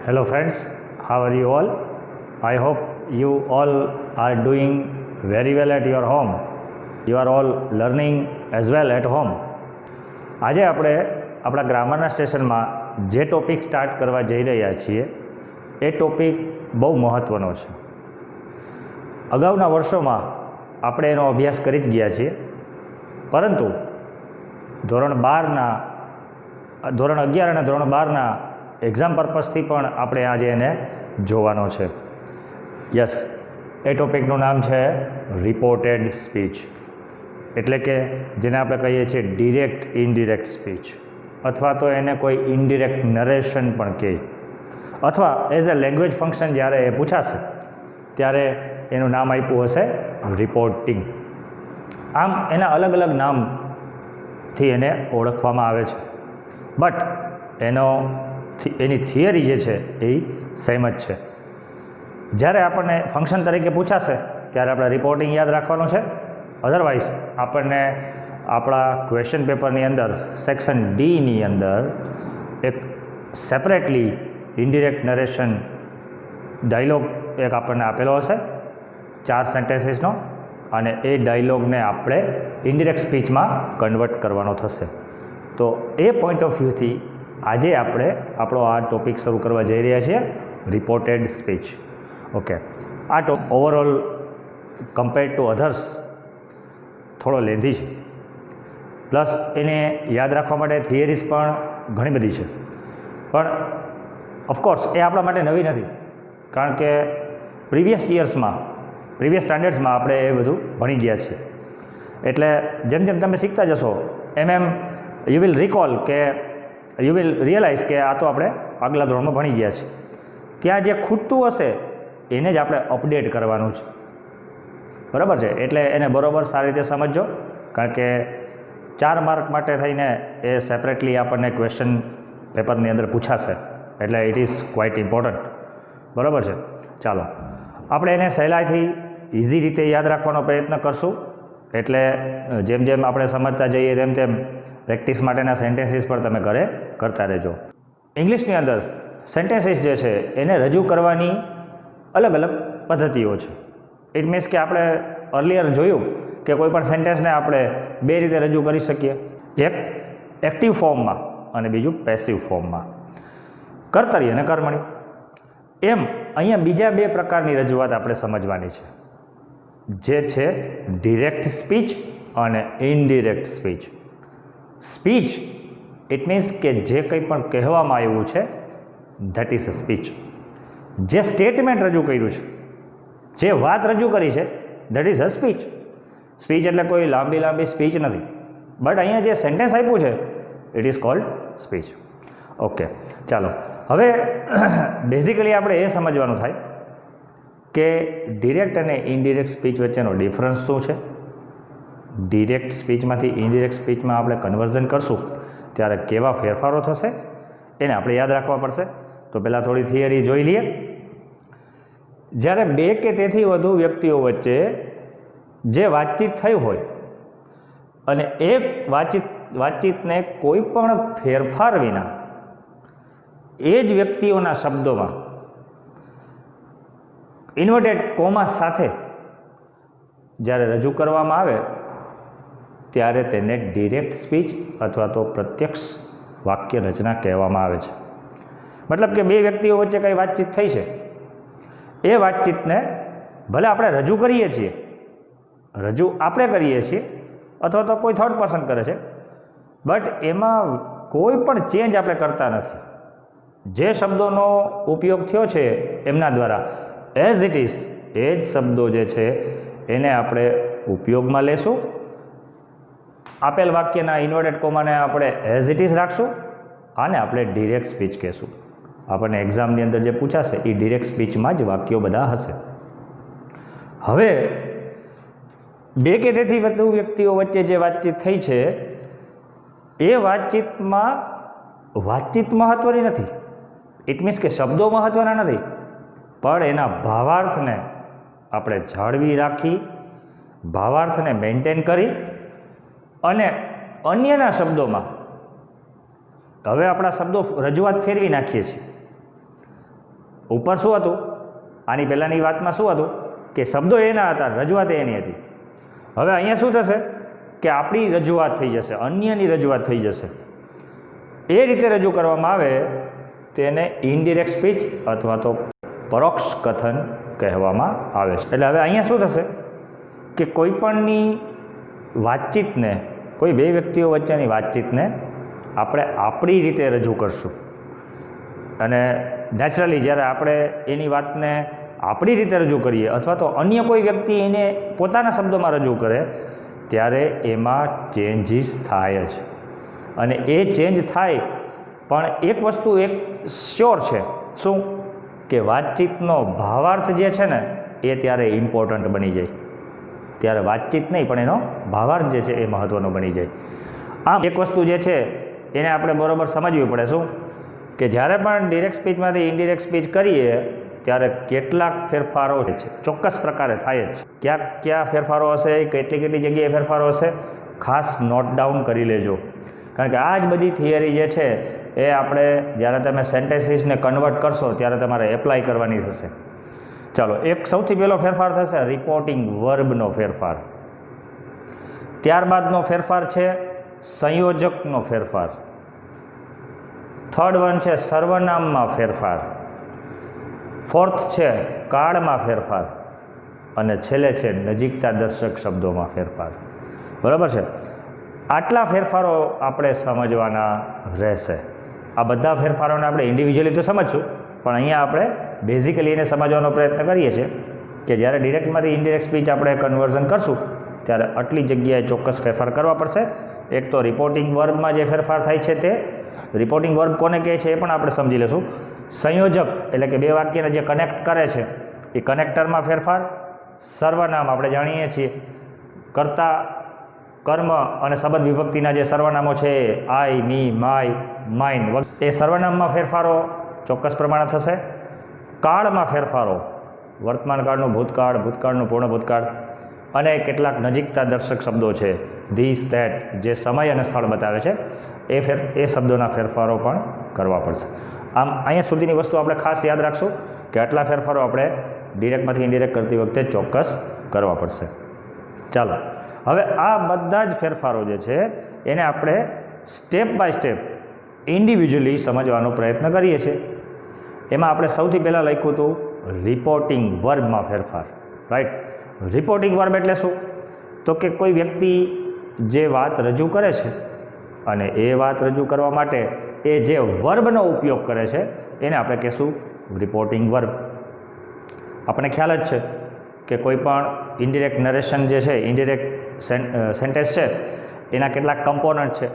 Hello friends, how are you all? I hope you all are doing very well at your home. You are all learning as well at home. આજે આપણે આપણા ગ્રામરના સેશનમાં જે topic start કરવા જઈ રહ્યા છીએ એ ટોપિક બહુ મહત્ત્વનો છે. અગાઉના વર્ષોમાં આપણે એનો અભ્યાસ કરી જ ગયા છીએ, પરંતુ ધોરણ 11 અને ધોરણ 12ના એક્ઝામ પર્પઝથી પણ આપણે આજે એને જોવાનો છે. યસ, એ ટોપિકનું નામ છે રિપોર્ટેડ સ્પીચ, એટલે કે જેને આપણે કહીએ છીએ ડિરેક્ટ ઇનડિરેક્ટ સ્પીચ, અથવા તો એને કોઈ ઇનડિરેક્ટ નરેશન પણ કહે, અથવા એઝ અ લેંગ્વેજ ફંક્શન જ્યારે એ પૂછાશે ત્યારે એનું નામ આપ્યું હશે રિપોર્ટિંગ. આમ એના અલગ અલગ નામથી એને ઓળખવામાં આવે છે, બટ એની થિયરી જે છે એ સેમ જ છે. જ્યારે આપણને ફંક્શન તરીકે પૂછાશે ત્યારે આપણે રિપોર્ટિંગ યાદ રાખવાનું છે. અધરવાઇઝ આપણને આપણા ક્વેશ્ચન પેપરની અંદર સેક્શન ડીની અંદર એક સેપરેટલી ઇનડિરેક્ટ નરેશન ડાયલોગ એક આપણને આપેલો હશે 4 સેન્ટેન્સીસનો, અને એ ડાયલોગને આપણે ઇનડિરેક્ટ સ્પીચમાં કન્વર્ટ કરવાનો થશે. તો એ પોઈન્ટ ઓફ વ્યૂથી આજે આપણે આપણો આ ટોપિક શરૂ કરવા જઈ રહ્યા છીએ, રિપોર્ટેડ સ્પીચ. ઓકે, આ ઓવરઓલ કમ્પેર ટુ અધર્સ થોડો લેન્ધી છે, પ્લસ એને યાદ રાખવા માટે થિયરીઝ પણ ઘણી બધી છે, પણ ઓફકોર્સ એ આપણા માટે નવી નથી, કારણ કે પ્રીવિયસ સ્ટાન્ડર્ડ્સમાં આપણે એ બધું ભણી ગયા છીએ. એટલે જેમ જેમ તમે શીખતા જશો એમ યુ વિલ રિયલાઇઝ કે આ તો આપણે આગલા ધોરણમાં ભણી ગયા છીએ. ત્યાં જે ખૂટતું હશે એને જ આપણે અપડેટ કરવાનું છે, બરાબર છે? એટલે એને બરાબર સારી રીતે સમજજો, કારણ કે 4 માર્ક માટે થઈને એ સેપરેટલી આપણને ક્વેશ્ચન પેપરની અંદર પૂછાશે, એટલે ઇટ ઇઝ ક્વાઇટ ઇમ્પોર્ટન્ટ, બરાબર છે? ચાલો આપણે એને સહેલાઈથી ઇઝી રીતે યાદ રાખવાનો પ્રયત્ન કરશું. એટલે જેમ જેમ આપણે સમજતા જઈએ તેમ તેમ પ્રેક્ટિસ માટેના સેન્ટેન્સીસ પણ તમે ઘરે કરતા રહેજો. ઇંગ્લિશની અંદર સેન્ટેન્સીસ જે છે એને રજૂ કરવાની અલગ અલગ પદ્ધતિઓ છે. ઇટ મીન્સ કે આપણે અર્લિયર જોયું કે કોઈ પણ સેન્ટેન્સને આપણે 2 રીતે રજૂ કરી શકીએ, એક એક્ટિવ ફોર્મમાં અને બીજું પેસિવ ફોર્મમાં, કર્તરી અને કર્મણી. એમ અહીંયા બીજા 2 પ્રકારની રજૂઆત આપણે સમજવાની છે, જે છે ડિરેક્ટ સ્પીચ અને indirect speech. Speech it means કે જે કંઈ પણ કહેવામાં આવ્યું છે ધેટ ઇઝ અ સ્પીચ. જે સ્ટેટમેન્ટ રજૂ કર્યું છે, જે વાત રજૂ કરી છે that is a speech. Speech એટલે કોઈ લાંબી સ્પીચ નથી, બટ અહીંયા જે સેન્ટેન્સ આપ્યું છે it is called speech. Okay, ચાલો હવે બેઝિકલી આપણે એ સમજવાનું થાય કે ડિરેક્ટ અને ઇનડિરેક્ટ સ્પીચ વચ્ચેનો ડિફરન્સ શું છે. ડિરેક્ટ સ્પીચમાંથી ઇનડિરેક્ટ સ્પીચમાં આપણે કન્વર્ઝન કરશું ત્યારે કેવા ફેરફારો થશે એને આપણે યાદ રાખવા પડશે. તો પહેલાં થોડી થિયરી જોઈ લઈએ. જ્યારે 2 કે તેથી વધુ વ્યક્તિઓ વચ્ચે જે વાતચીત થઈ હોય અને એ વાતચીતને કોઈ પણ ફેરફાર વિના એ જ વ્યક્તિઓના શબ્દોમાં ઇન્વર્ટેડ કોમા સાથે જ્યારે રજૂ કરવામાં આવે ત્યારે તેને ડિરેક્ટ સ્પીચ અથવા તો પ્રત્યક્ષ વાક્ય રચના કહેવામાં આવે છે. મતલબ કે 2 વ્યક્તિઓ વચ્ચે કંઈ વાતચીત થઈ છે, એ વાતચીતને ભલે આપણે રજૂ કરીએ છીએ અથવા તો કોઈ થર્ડ પર્સન કરે છે, બટ એમાં કોઈ પણ ચેન્જ આપણે કરતા નથી. જે શબ્દોનો ઉપયોગ થયો છે એમના દ્વારા એઝ ઇટ ઇઝ એ જ શબ્દો જે છે એને આપણે ઉપયોગમાં લેશું. આપેલ વાક્યના ઇન્વર્ટેડ કોમાને આપણે એઝ ઇટ ઇઝ રાખશું, આને આપણે ડિરેક્ટ સ્પીચ કહેશું. આપણને એક્ઝામની અંદર જે પૂછાશે એ ડિરેક્ટ સ્પીચમાં જ વાક્યો બધા હશે. હવે 2 કે તેથી વધુ વ્યક્તિઓ વચ્ચે જે વાતચીત થઈ છે એ વાતચીત મહત્ત્વની નથી. ઇટ મીન્સ કે શબ્દો મહત્ત્વના નથી, પણ એના ભાવાર્થને આપણે જાળવી રાખી, ભાવાર્થને મેન્ટેન કરી અને અન્યના શબ્દોમાં હવે આપણા શબ્દો રજૂઆત ફેરવી નાખીએ છીએ. ઉપર શું હતું, આની પહેલાંની વાતમાં શું હતું કે શબ્દો એના હતા, રજૂઆત એની હતી. હવે અહીંયા શું થશે કે આપણી રજૂઆત થઈ જશે, અન્યની રજૂઆત થઈ જશે. એ રીતે રજૂ કરવામાં આવે તેને ઇનડિરેક્ટ સ્પીચ અથવા તો પરોક્ષ કથન કહેવામાં આવે છે. એટલે હવે અહીંયા શું થશે કે કોઈ પણની વાતચીતને, કોઈ બે વ્યક્તિઓ વચ્ચેની વાતચીતને આપણે આપણી રીતે રજૂ કરશું. અને નેચરલી જ્યારે આપણે એની વાતને આપણી રીતે રજૂ કરીએ અથવા તો અન્ય કોઈ વ્યક્તિ એને પોતાના શબ્દોમાં રજૂ કરે ત્યારે એમાં ચેન્જીસ થાય જ. અને એ ચેન્જ થાય, પણ એક વસ્તુ એક શ્યોર છે, શું કે વાતચીતનો ભાવાર્થ જે છે ને એ ત્યારે ઇમ્પોર્ટન્ટ બની જાય. ત્યારે વાતચીત નહીં પણ એનો ભાવાર્થ જે છે એ મહત્ત્વનો બની જાય. આમ એક વસ્તુ જે છે એને આપણે બરાબર સમજવી પડે, શું કે જ્યારે પણ ડિરેક્ટ સ્પીચમાંથી ઇનડિરેક્ટ સ્પીચ કરીએ ત્યારે કેટલાક ફેરફારો છે ચોક્કસ પ્રકારે થાય જ. ક્યાં ફેરફારો હશે, કેટલી જગ્યાએ ફેરફારો હશે, ખાસ નોટ ડાઉન કરી લેજો. કારણ કે આ જ બધી થિયરી જે છે એ આપણે જ્યારે તમે સેન્ટેન્સીસને કન્વર્ટ કરશો ત્યારે તમારે એપ્લાય કરવાની થશે. ચાલો, એક સૌથી પહેલો ફેરફાર થશે રિપોર્ટિંગ વર્બનો ફેરફાર. ત્યારબાદનો ફેરફાર છે સંયોજકનો ફેરફાર. થર્ડ વન છે સર્વનામમાં ફેરફાર. ફોર્થ છે કાળમાં ફેરફાર. અને છેલ્લે છે નજીકતા દર્શક શબ્દોમાં ફેરફાર. બરાબર છે? આટલા ફેરફારો આપણે સમજવાના રહેશે. આ બધા ફેરફારોને આપણે ઇન્ડિવિજ્યુઅલી તો સમજશું, પણ અહીંયા આપણે બેઝિકલી એને સમજવાનો પ્રયત્ન કરીએ છીએ કે જ્યારે ડિરેક્ટમાંથી ઇનડિરેક્ટ સ્પીચ આપણે કન્વર્ઝન કરશું ત્યારે આટલી જગ્યાએ ચોક્કસ ફેરફાર કરવા પડશે. એક તો રિપોર્ટિંગ વર્બમાં જે ફેરફાર થાય છે તે રિપોર્ટિંગ વર્બ કોને કહે છે એ પણ આપણે સમજી લઈશું. સંયોજક એટલે કે બે વાક્યને જે કનેક્ટ કરે છે એ કનેક્ટરમાં ફેરફાર. સર્વનામ આપણે જાણીએ છીએ, કર્તા, કર્મ અને સંબંધ વિભક્તિના જે સર્વનામો છે આઈ, મી, માય, માઇન, એ સર્વનામમાં ફેરફારો ચોક્કસ પ્રમાણે થશે. કાળમાં ફેરફારો, વર્તમાન કાળનું ભૂતકાળ, ભૂતકાળનું પૂર્ણ ભૂતકાળ અને કેટલાક નજીકતા દર્શક શબ્દો છે ધીસ, ધેટ, જે સમય અને સ્થળ બતાવે છે એ શબ્દોના ફેરફારો પણ કરવા પડશે. આમ અહીંયા સુધીની વસ્તુ આપણે ખાસ યાદ રાખશું કે આટલા ફેરફારો આપણે ડિરેક્ટમાંથી ઇનડિરેક્ટ કરતી વખતે ચોક્કસ કરવા પડશે. ચાલો, હવે આ બધા જ ફેરફારો જે છે એને આપણે સ્ટેપ બાય સ્ટેપ ઇન્ડિવિજ્યુઅલી સમજવાનો પ્રયત્ન કરીએ છીએ. એમાં આપણે સૌથી પહેલાં લખ્યું હતું રિપોર્ટિંગ વર્બમાં ફેરફાર. રાઈટ? રિપોર્ટિંગ વર્બ એટલે શું? તો કે કોઈ વ્યક્તિ જે વાત રજૂ કરે છે અને એ વાત રજૂ કરવા માટે એ જે વર્બનો ઉપયોગ કરે છે એને આપણે કહીશું રિપોર્ટિંગ વર્બ. આપણે ખ્યાલ જ છે કે કોઈ પણ ઇનડિરેક્ટ નરેશન જે છે, ઇનડિરેક્ટ સેન્ટેન્સ છે, એના કેટલાક કમ્પોનન્ટ છે.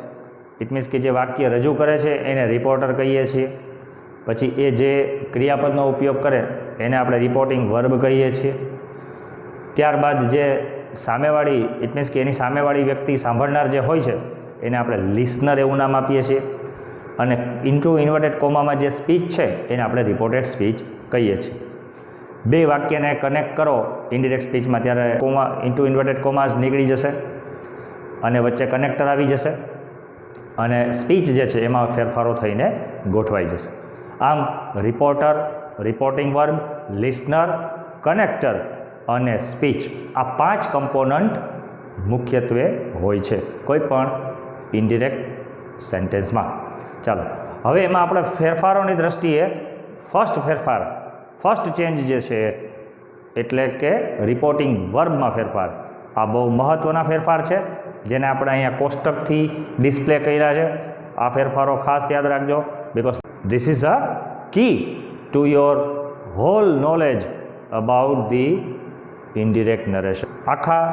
ઇટ મીન્સ કે જે વાક્ય રજૂ કરે છે એને રિપોર્ટર કહીએ છીએ. પછી એ જે ક્રિયાપદનો ઉપયોગ કરે એને આપણે રિપોર્ટિંગ વર્બ કહીએ છીએ. ત્યારબાદ જે સામેવાળી, ઇટ મીન્સ કે એની સામેવાળી વ્યક્તિ સાંભળનાર જે હોય છે એને આપણે લિસનર એવું નામ આપીએ છીએ. અને ઇન્ટુ ઇન્વર્ટેડ કોમામાં જે સ્પીચ છે એને આપણે રિપોર્ટેડ સ્પીચ કહીએ છીએ. બે વાક્યને કનેક્ટ કરો ઇનડિરેક્ટ સ્પીચમાં ત્યારે કોમા, ઇન્ટુ ઇન્વર્ટેડ કોમાસ નીકળી જશે અને વચ્ચે કનેક્ટર આવી જશે અને સ્પીચ જે છે એમાં ફેરફારો થઈને ગોઠવાઈ જશે. આમ reporter, reporting verb, listener, connector અને સ્પીચ, આ 5 કમ્પોનન્ટ મુખ્યત્વે હોય છે કોઈ પણ ઇનડિરેક્ટ સેન્ટેન્સમાં. ચાલો, હવે એમાં આપણે ફેરફારોની દ્રષ્ટિએ ફર્સ્ટ ચેન્જ જે છે એટલે કે રિપોર્ટિંગ વર્બમાં ફેરફાર, આ બહુ મહત્ત્વના ફેરફાર છે જેને આપણે અહીંયા કોષ્ટકથી ડિસ્પ્લે કર્યા છે. આ ફેરફારો ખાસ યાદ રાખજો, because this is a key to your whole knowledge about the indirect narration. આખા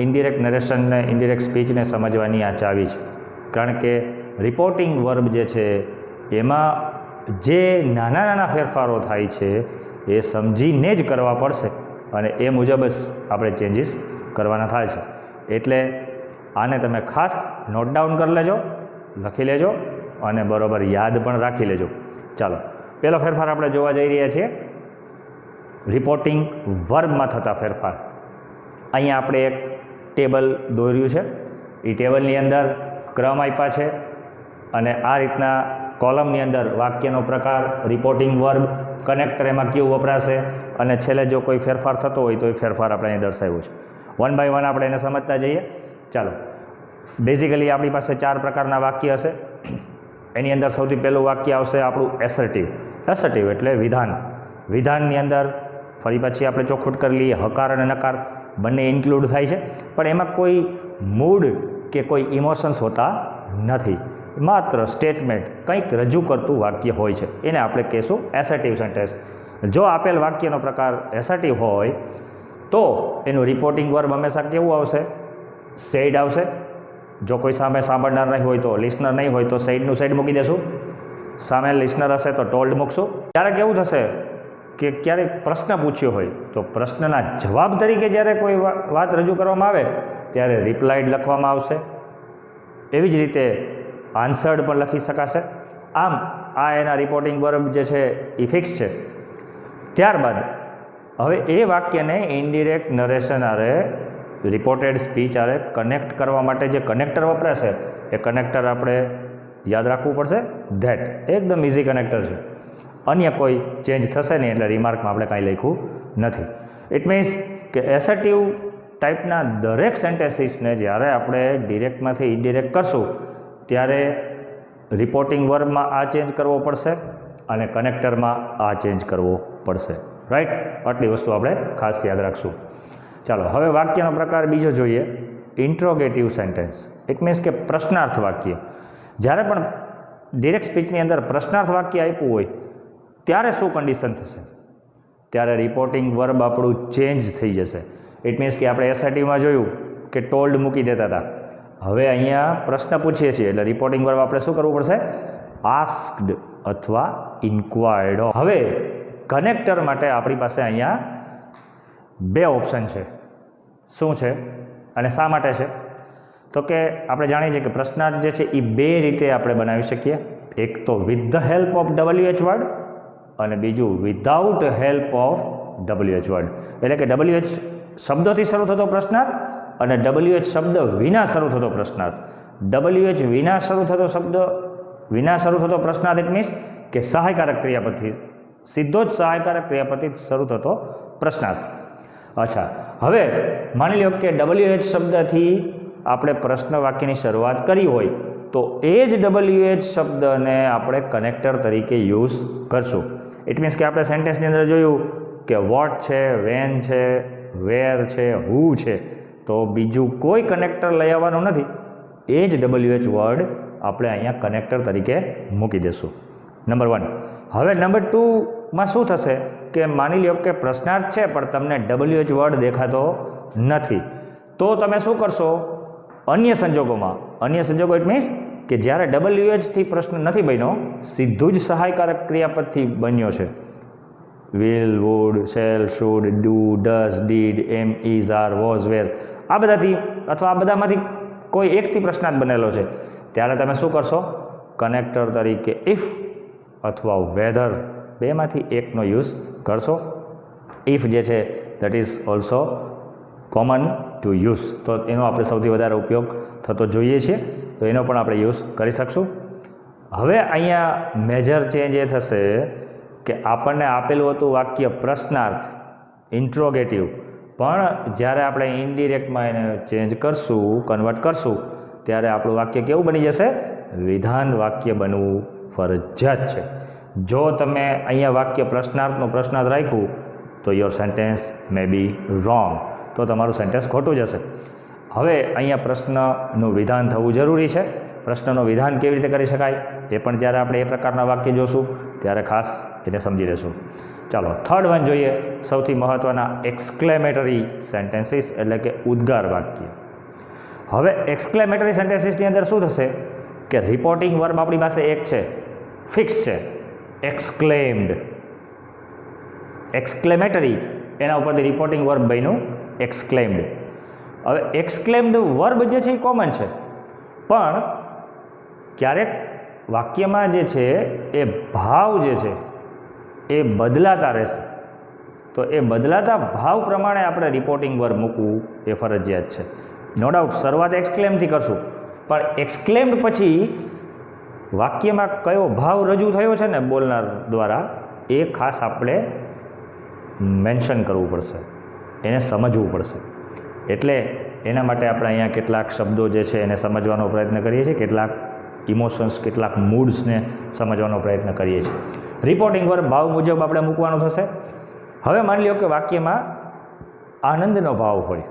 ઇનડિરેક્ટ નરેશનને, ઇનડિરેક્ટ સ્પીચને સમજવાની આ ચાવી છે. કારણ કે રિપોર્ટિંગ વર્બ જે છે એમાં જે નાના ફેરફારો થાય છે એ સમજીને જ કરવા પડશે અને એ મુજબ જ આપણે ચેન્જીસ કરવાના થાય છે. એટલે આને તમે ખાસ નોટ ડાઉન કરી લેજો, લખી લેજો અને બરાબર યાદ પણ રાખી લેજો. ચાલો, પહેલો ફેરફાર આપણે જોવા જઈ રહ્યા છીએ રિપોર્ટિંગ વર્બમાં થતા ફેરફાર. અહીંયા આપણે એક ટેબલ દોર્યું છે. એ ટેબલની અંદર ક્રમ આપ્યા છે અને આ રીતના કોલમની અંદર વાક્યનો પ્રકાર, રિપોર્ટિંગ વર્બ, કનેક્ટર એમાં કેવું વપરાશે અને છેલ્લે જો કોઈ ફેરફાર થતો હોય તો એ ફેરફાર આપણે અહીં દર્શાવ્યું છે. વન બાય વન આપણે એને સમજતા જઈએ. ચાલો, બેઝિકલી આપણી પાસે 4 પ્રકારના વાક્ય હશે. એની અંદર સૌથી પહેલું વાક્ય આવશે આપણું એસર્ટિવ. એસર્ટિવ એટલે વિધાન. વિધાનની અંદર ફરી પછી આપણે ચોખ્ખું કરી લઈએ, હકાર અને નકાર બંને ઇન્ક્લુડ થાય છે, પણ એમાં કોઈ મૂડ કે કોઈ ઇમોશન્સ હોતા નથી. માત્ર સ્ટેટમેન્ટ, કંઈક રજૂ કરતું વાક્ય હોય છે, એને આપણે કહીશું એસર્ટિવ સેન્ટેન્સ. જો આપેલ વાક્યનો પ્રકાર એસર્ટિવ હોય તો એનું રિપોર્ટિંગ વર્બ હંમેશા કેવું આવશે? સેડ આવશે. જો કોઈ સામે સાંભળનાર નહીં હોય તો, લિસનર નહીં હોય તો સેડનું સેડ મૂકી દેશું. સામે લિસનર હશે તો ટોલ્ડ મૂકશું. ત્યારે કેવું થશે કે ક્યારેક પ્રશ્ન પૂછ્યો હોય તો પ્રશ્નના જવાબ તરીકે જ્યારે કોઈ વાત રજૂ કરવામાં આવે ત્યારે રિપ્લાઇડ લખવામાં આવશે. એવી જ રીતે આન્સર્ડ પણ લખી શકાશે. આમ આ એના રિપોર્ટિંગ વર્બ જે છે એ ફિક્સ છે. ત્યારબાદ હવે એ વાક્યને ઇનડિરેક્ટ નરેશન આરે, રિપોર્ટેડ સ્પીચ આરે કનેક્ટ કરવા માટે જે કનેક્ટર વપરાશે એ કનેક્ટર આપણે યાદ રાખવું પડશે. ધેટ એકદમ ઇઝી કનેક્ટર છે. અન્ય કોઈ ચેન્જ થશે નહીં એટલે રિમાર્કમાં આપણે કાંઈ લખ્યું નથી. ઇટ મીન્સ કે એસર્ટિવ ટાઈપના દરેક સેન્ટેન્સીસને જ્યારે આપણે ડિરેક્ટમાંથી ઇનડિરેક્ટ કરશું ત્યારે રિપોર્ટિંગ વર્બમાં આ ચેન્જ કરવો પડશે અને કનેક્ટરમાં આ ચેન્જ કરવો પડશે. રાઈટ? આટલી વસ્તુ આપણે ખાસ યાદ રાખશું. ચાલો, હવે વાક્યનો પ્રકાર બીજો જોઈએ, ઇન્ટ્રોગેટિવ સેન્ટેન્સ. ઇટ મીન્સ કે પ્રશ્નાર્થ વાક્ય. જ્યારે પણ ડિરેક્ટ સ્પીચની અંદર પ્રશ્નાર્થ વાક્ય આપ્યું હોય ત્યારે શું કન્ડિશન થશે? ત્યારે રિપોર્ટિંગ વર્બ આપણું ચેન્જ થઈ જશે. ઇટ મીન્સ કે આપણે એસર્ટિવમાં જોયું કે ટોલ્ડ મૂકી દેતા હતા. હવે અહીંયા પ્રશ્ન પૂછીએ છીએ એટલે રિપોર્ટિંગ વર્બ આપણે શું કરવું પડશે? આસ્ક્ડ અથવા ઇન્ક્વાયર્ડ. હવે કનેક્ટર માટે આપણી પાસે અહીંયા 2 ઓપ્શન છે. શું છે અને શા માટે છે? તો કે આપણે જાણીએ છીએ કે પ્રશ્નાર્થ જે છે એ 2 રીતે આપણે બનાવી શકીએ. એક તો with the help of WH word અને બીજું without help of WH word. એટલે કે WH શબ્દોથી શરૂ થતો પ્રશ્નાર્થ અને WH શબ્દ વિના શરૂ થતો પ્રશ્નાર્થ. WH વિના શરૂ થતો શબ્દ વિના શરૂ થતો પ્રશ્નાર્થ ઇટ મીન્સ કે સહાયકારક ક્રિયાપદથી, સીધો જ સહાયકારક ક્રિયાપદથી શરૂ થતો પ્રશ્નાર્થ. અચ્છા, હવે માની લો કે WH શબ્દથી આપણે પ્રશ્ન વાક્યની શરૂઆત કરી હોય તો એ જ WH શબ્દને આપણે કનેક્ટર તરીકે યુઝ કરશું. ઇટ મીન્સ કે આપણે સેન્ટેન્સની અંદર જોયું કે વોટ છે, વેન છે, વેર છે, હુ છે, તો બીજું કોઈ કનેક્ટર લઈ આવવાનું નથી. એ જ WH વર્ડ આપણે અહીંયા કનેક્ટર તરીકે મૂકી દઈશું. નંબર 1. હવે નંબર 2માં શું થશે કે માની લો કે પ્રશ્નાર્થ છે પણ તમને WH વર્ડ દેખાતો નથી, તો તમે શું કરશો? અન્ય સંજોગોમાં, અન્ય સંજોગો ઇટ મીન્સ કે જ્યારે WH થી પ્રશ્ન નથી બન્યો, સીધું જ સહાયકારક ક્રિયાપદથી બન્યો છે. Will, would, shall, should, do, does, did, am, is, are, was, were, આ બધાથી અથવા આ બધામાંથી કોઈ એકથી પ્રશ્નાર્થ બનેલો છે, ત્યારે તમે શું કરશો? કનેક્ટર તરીકે ઇફ અથવા વેધર બેમાંથી એકનો યુઝ કરશો. ઇફ જે છે that is also common to use, તો એનો આપણે સૌથી વધારે ઉપયોગ થતો જોઈએ છીએ, તો એનો પણ આપણે યુઝ કરી શકશું. હવે અહીંયા મેજર ચેન્જ એ થશે કે આપણને આપેલું હતું વાક્ય પ્રશ્નાર્થ, ઇન્ટ્રોગેટિવ, પણ જ્યારે આપણે ઇનડિરેક્ટમાં એને ચેન્જ કરશું, કન્વર્ટ કરશું, ત્યારે આપણું વાક્ય કેવું બની જશે? વિધાન વાક્ય બનવું ફરજિયાત છે. જો તમે અહીંયા વાક્ય પ્રશ્નાર્થનું પ્રશ્નાર્થ રાખ્યું તો your sentence may be wrong, તો તમારું સેન્ટેન્સ ખોટું જશે. હવે અહીંયા પ્રશ્નનું વિધાન થવું જરૂરી છે. પ્રશ્નનું વિધાન કેવી રીતે કરી શકાય એ પણ જ્યારે આપણે એ પ્રકારના વાક્ય જોશું ત્યારે ખાસ એને સમજી લેશું. ચાલો, થર્ડ વન જોઈએ, સૌથી મહત્ત્વના એક્સક્લેમેટરી સેન્ટેન્સીસ એટલે કે ઉદ્ગાર વાક્ય. હવે એક્સક્લેમેટરી સેન્ટેન્સીસની અંદર શું થશે કે રિપોર્ટિંગ વર્બ આપણી પાસે એક છે, ફિક્સ છે, એક્સક્લેમ્ડ. એક્સક્લેમેટરી એના ઉપરથી રિપોર્ટિંગ વર્બ બન્યું એક્સક્લેમ્ડ. હવે એક્સક્લેમ્ડ વર્બ જે છે એ કોમન છે, પણ ક્યારેક વાક્યમાં જે છે એ ભાવ જે છે એ બદલાતા રહેશે, તો એ બદલાતા ભાવ પ્રમાણે આપણે રિપોર્ટિંગ વર્બ મૂકવું એ ફરજિયાત છે. નો ડાઉટ શરૂઆત એક્સક્લેમથી કરશું, પણ એક્સક્લેમ્ડ પછી વાક્યમાં કયો ભાવ રજૂ થયો છે ને બોલનાર દ્વારા, એ ખાસ આપણે મેન્શન કરવું પડશે, એને સમજવું પડશે. એટલે એના માટે આપણે અહીંયા કેટલાક શબ્દો જે છે એને સમજવાનો પ્રયત્ન કરીએ છીએ, કેટલાક ઇમોશન્સ, કેટલાક મૂડ્સને સમજવાનો પ્રયત્ન કરીએ છીએ. રિપોર્ટિંગ વર્બ ભાવ મુજબ આપણે મૂકવાનો થશે. હવે માની લો કે વાક્યમાં આનંદનો ભાવ હોય,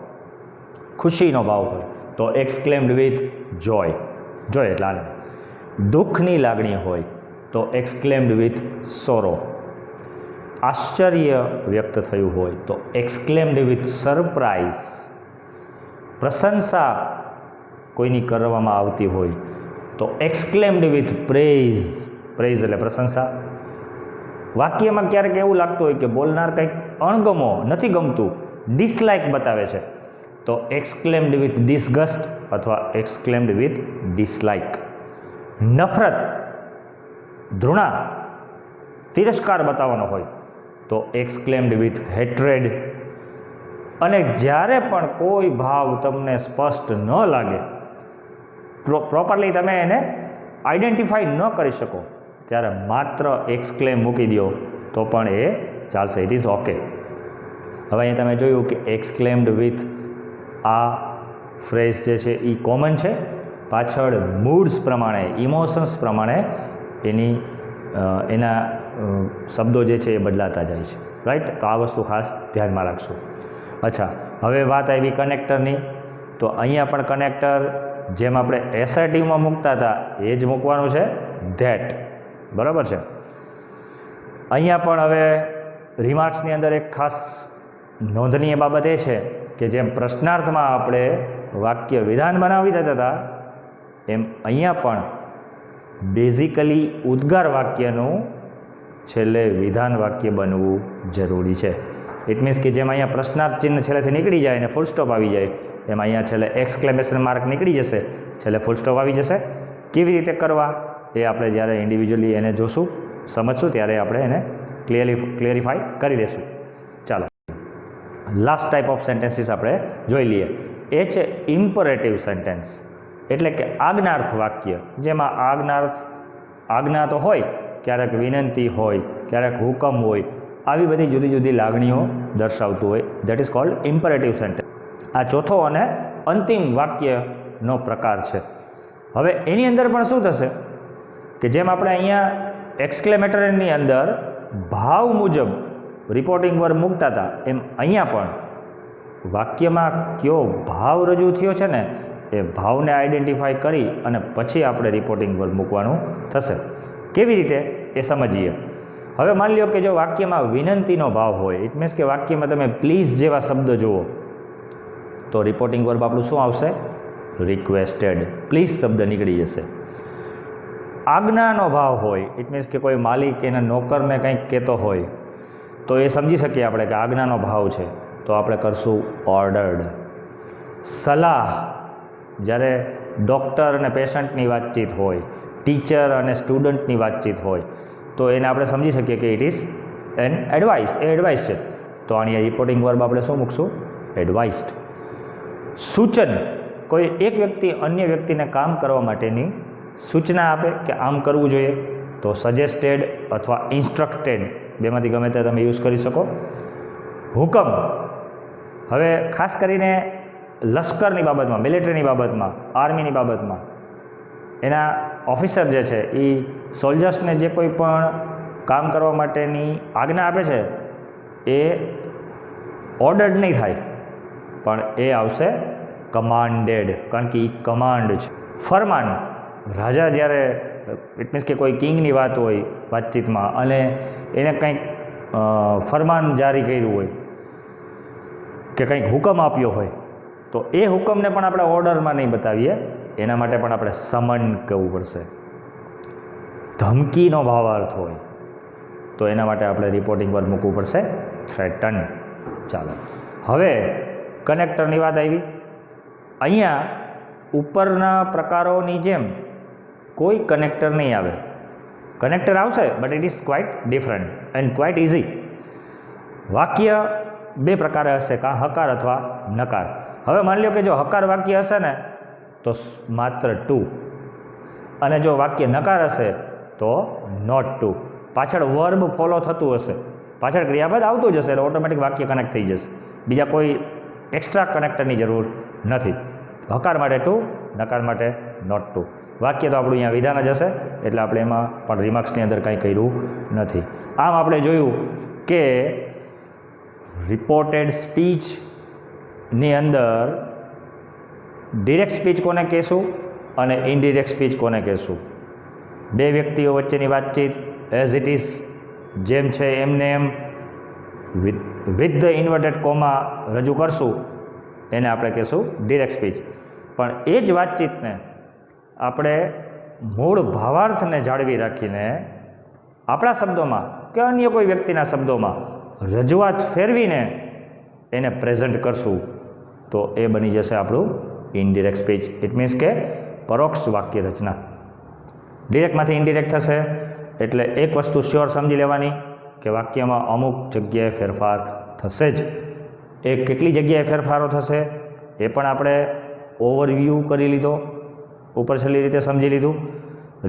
ખુશીનો ભાવ હોય, તો એક્સક્લેમ્ડ વિથ જોય, જોય એટલે આનંદ. દુઃખની લાગણી હોય તો એક્સક્લેમ્ડ વિથ સોરો. આશ્ચર્ય વ્યક્ત થયું હોય તો એક્સક્લેમ્ડ વિથ સરપ્રાઇઝ. પ્રશંસા કોઈની કરવામાં આવતી હોય તો એક્સક્લેમ્ડ વિથ પ્રેઇઝ. પ્રેઇઝ એટલે પ્રશંસા. વાક્યમાં ક્યારેક એવું લાગતું હોય કે બોલનાર કંઈક અણગમો, નથી ગમતું, ડિસલાઇક બતાવે છે, તો એક્સક્લેમ્ડ વિથ ડિસગસ્ટ અથવા એક્સક્લેમ્ડ વિથ ડિસલાઇક. નફરત, ધૃણા, તિરસ્કાર બતાવવાનો હોય તો એક્સક્લેમ્ડ વિથ હેટ્રેડ. અને જ્યારે પણ કોઈ ભાવ તમને સ્પષ્ટ ન લાગે, પ્રોપરલી તમે એને આઈડેન્ટિફાઈ ન કરી શકો, ત્યારે માત્ર એક્સક્લેમ મૂકી દો તો પણ એ ચાલશે, ઇટ ઇઝ ઓકે. હવે અહીં તમે જોયું કે એક્સક્લેમ્ડ વિથ, આ ફ્રેઝ જે છે એ કોમન છે, પાછળ મૂડ્સ પ્રમાણે, ઇમોશન્સ પ્રમાણે એના શબ્દો જે છે એ બદલાતા જાય છે, રાઈટ. તો આ વસ્તુ ખાસ ધ્યાનમાં રાખશું. અચ્છા, હવે વાત આવી કનેક્ટરની. તો અહીંયા પણ કનેક્ટર જેમ આપણે એસર્ટિવમાં મૂકતા હતા એ જ મૂકવાનું છે, ધેટ. બરાબર છે. અહીંયા પણ હવે રિમાર્ક્સની અંદર એક ખાસ નોંધનીય બાબત એ છે કે જેમ પ્રશ્નાર્થમાં આપણે વાક્ય વિધાન બનાવી દેતા હતા, એમ અહીંયા પણ બેઝિકલી ઉદ્ગાર વાક્યનું છેલ્લે વિધાન વાક્ય બનવું જરૂરી છે. ઇટ મીન્સ કે જેમ અહીંયા પ્રશ્નાર્થ ચિહ્ન છેલ્લેથી નીકળી જાય અને ફૂલ સ્ટોપ આવી જાય, એમ અહીંયા છેલ્લે એક્સક્લેમેશન માર્ક નીકળી જશે, છેલ્લે ફૂલ સ્ટોપ આવી જશે. કેવી રીતે કરવા એ આપણે જ્યારે ઇન્ડિવિજ્યુઅલી એને જોશું, સમજશું, ત્યારે આપણે એને ક્લિયરિફાઈ કરી લઈશું. ચાલો, લાસ્ટ ટાઈપ ઓફ સેન્ટેન્સીસ આપણે જોઈ લઈએ. એ છે ઇમ્પરેટિવ સેન્ટેન્સ, એટલે કે આજ્ઞાર્થ વાક્ય. જેમાં આજ્ઞા તો હોય, ક્યારેક વિનંતી હોય, ક્યારેક હુકમ હોય, આવી બધી જુદી જુદી લાગણીઓ દર્શાવતું હોય, that is called imperative sentence. આ ચોથો અને અંતિમ વાક્યનો પ્રકાર છે. હવે એની અંદર પણ શું થશે કે જેમ આપણે અહીંયા એક્સક્લેમેટરીની અંદર ભાવ મુજબ રિપોર્ટિંગ વર્બ મૂકતા હતા, એમ અહીંયા પણ વાક્યમાં કયો ભાવ રજૂ થયો છે ને એ ભાવને આઈડેન્ટિફાઈ કરી અને પછી આપણે રિપોર્ટિંગ વર્બ મૂકવાનું થશે. કેવી રીતે એ સમજીએ. હવે માની લો કે જો વાક્યમાં વિનંતીનો ભાવ હોય, ઇટ મીન્સ કે વાક્યમાં તમે પ્લીઝ જેવા શબ્દ જુઓ, તો રિપોર્ટિંગ વર્બ આપણું શું આવશે? રિક્વેસ્ટેડ. પ્લીઝ શબ્દ નીકળી જશે. આજ્ઞાનો ભાવ હોય, ઇટ મીન્સ કે કોઈ માલિક એના નોકરને કંઈક કહેતો હોય, તો એ સમજી શકીએ આપણે કે આજ્ઞાનો ભાવ છે, તો આપણે કરશું ઓર્ડર્ડ. સલાહ, જ્યારે ડૉક્ટર અને પેશન્ટની વાતચીત હોય, ટીચર અને સ્ટુડન્ટની વાતચીત હોય, તો એને આપણે સમજી શકીએ કે it is an advice, A advice છે, તો આની રિપોર્ટિંગ વર્બ આપણે શું મૂકશું? એડવાઇસ્ડ. સૂચન, કોઈ એક વ્યક્તિ અન્ય વ્યક્તિને કામ કરવા માટેની સૂચના આપે કે આમ કરવું જોઈએ, તો સજેસ્ટેડ અથવા ઇન્સ્ટ્રક્ટેડ, બેમાંથી ગમે તે તમે યુઝ કરી શકો. હુકમ, હવે ખાસ કરીને લશ્કરની બાબતમાં, મિલિટરીની બાબતમાં, આર્મીની બાબતમાં એના ઓફિસર જે છે એ સોલ્જર્સને જે કોઈ પણ કામ કરવા માટેની આજ્ઞા આપે છે એ ઓર્ડર્ડ નહીં થાય, પણ એ આવશે કમાન્ડેડ, કારણ કે એ કમાન્ડ છે. ફરમાન, રાજા જ્યારે, ઇટ મીન્સ કે કોઈ કિંગની વાત હોય વાતચીતમાં અને એને કંઈક ફરમાન જારી કર્યું હોય કે કંઈક હુકમ આપ્યો હોય, તો એ હુકમને પણ આપણે ઓર્ડરમાં નહીં બતાવીએ, એના માટે પણ આપણે સમન કહેવું પડશે. ધમકીનો ભાવાર્થ હોય તો એના માટે આપણે રિપોર્ટિંગ વર્બ મૂકવું પડશે, થ્રેટન. ચાલો, હવે કનેક્ટરની વાત આવી. અહીંયા ઉપરના પ્રકારોની જેમ કોઈ કનેક્ટર નહીં આવે. કનેક્ટર આવશે but it is quite different and quite easy. વાક્ય બે પ્રકારે હશે, કાં હકાર અથવા નકાર. હવે માની લો કે જો હકાર વાક્ય હશે ને તો માત્ર ટુ, અને જો વાક્ય નકાર હશે તો નોટ ટુ. પાછળ વર્બ ફોલો થતું હશે, પાછળ ક્રિયાપદ આવતું જ હશે એટલે ઓટોમેટિક વાક્ય કનેક્ટ થઈ જશે. બીજા કોઈ એક્સ્ટ્રા કનેક્ટરની જરૂર નથી. હકાર માટે ટુ, નકાર માટે નોટ ટુ. વાક્ય તો આપણું અહીંયા વિધાન જ હશે એટલે આપણે એમાં પણ રિમાર્ક્સની અંદર કંઈ કર્યું નથી. આમ આપણે જોયું કે રિપોર્ટેડ સ્પીચની અંદર ડિરેક્ટ સ્પીચ કોને કહેશું અને ઇનડિરેક્ટ સ્પીચ કોને કહેશું. બે વ્યક્તિઓ વચ્ચેની વાતચીત એઝ ઇટ ઇઝ, જેમ છે એમને am with the inverted comma રજૂ કરશું એને આપણે કહેશું ડિરેક્ટ સ્પીચ. પણ એ જ વાતચીતને આપણે મૂળ ભાવાર્થને જાળવી રાખીને આપણા શબ્દોમાં કે અન્ય કોઈ વ્યક્તિના શબ્દોમાં રજૂઆત ફેરવીને એને પ્રેઝન્ટ કરશું તો એ બની જશે આપણું ઇનડિરેક્ટ સ્પીચ. ઇટ મીન્સ કે પરોક્ષ વાક્ય રચના. ડિરેક્ટમાંથી ઇનડિરેક્ટ થશે એટલે એક વસ્તુ શ્યોર સમજી લેવાની કે વાક્યમાં અમુક જગ્યાએ ફેરફાર થશે જ. એ કેટલી જગ્યાએ ફેરફારો થશે એ પણ આપણે ઓવરવ્યૂ કરી લીધો, ઉપર છેલ્લી રીતે સમજી લીધું.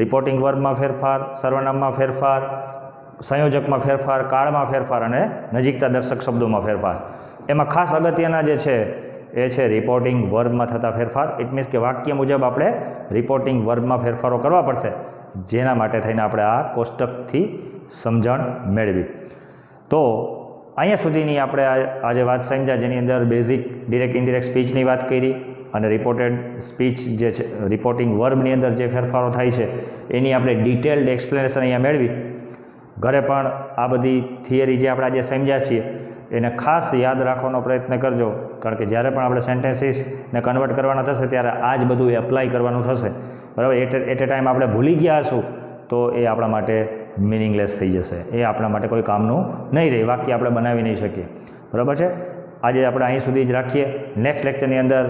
રિપોર્ટિંગ વર્બમાં ફેરફાર, સર્વનામમાં ફેરફાર, સંયોજકમાં ફેરફાર, કાળમાં ફેરફાર અને નજીકતા દર્શક શબ્દોમાં ફેરફાર. એમાં ખાસ અગત્યના જે છે એ છે રિપોર્ટિંગ વર્બમાં થતા ફેરફાર. ઇટ મીન્સ કે વાક્ય મુજબ આપણે રિપોર્ટિંગ વર્બમાં ફેરફારો કરવા પડશે, જેના માટે થઈને આપણે આ કોષ્ટકથી સમજણ મેળવી. તો અહીંયા સુધીની આપણે આજે વાત સમજ્યા, જેની અંદર બેઝિક ડિરેક્ટ ઇનડિરેક્ટ સ્પીચની વાત કરી અને રિપોર્ટેડ સ્પીચ જે છે રિપોર્ટિંગ વર્બની અંદર જે ફેરફારો થાય છે એની આપણે ડિટેલ્ડ એક્સપ્લેનેશન અહીંયા મેળવી. ઘરે પણ આ બધી થિયરી જે આપણે આજે સમજ્યા છીએ એને ખાસ યાદ રાખવાનો પ્રયત્ન કરજો, કારણ કે જ્યારે પણ આપણે સેન્ટેન્સીસને કન્વર્ટ કરવાના થશે ત્યારે આ જ બધું એપ્લાય કરવાનું થશે. બરાબર, એટ એ ટાઈમ આપણે ભૂલી ગયા હશું તો એ આપણા માટે મિનિંગલેસ થઈ જશે, એ આપણા માટે કોઈ કામનું નહીં રહે, વાક્ય આપણે બનાવી નહીં શકીએ. બરાબર છે. આજે આપણે અહીં સુધી જ રાખીએ. નેક્સ્ટ લેક્ચરની અંદર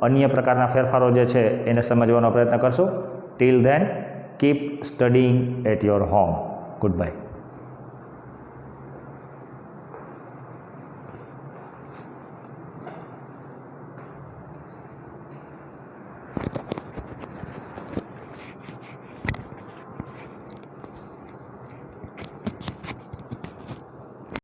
અન્ય પ્રકારના ફેરફારો જે છે એને સમજવાનો પ્રયત્ન કરશું. Till then keep studying at your home. Good bye.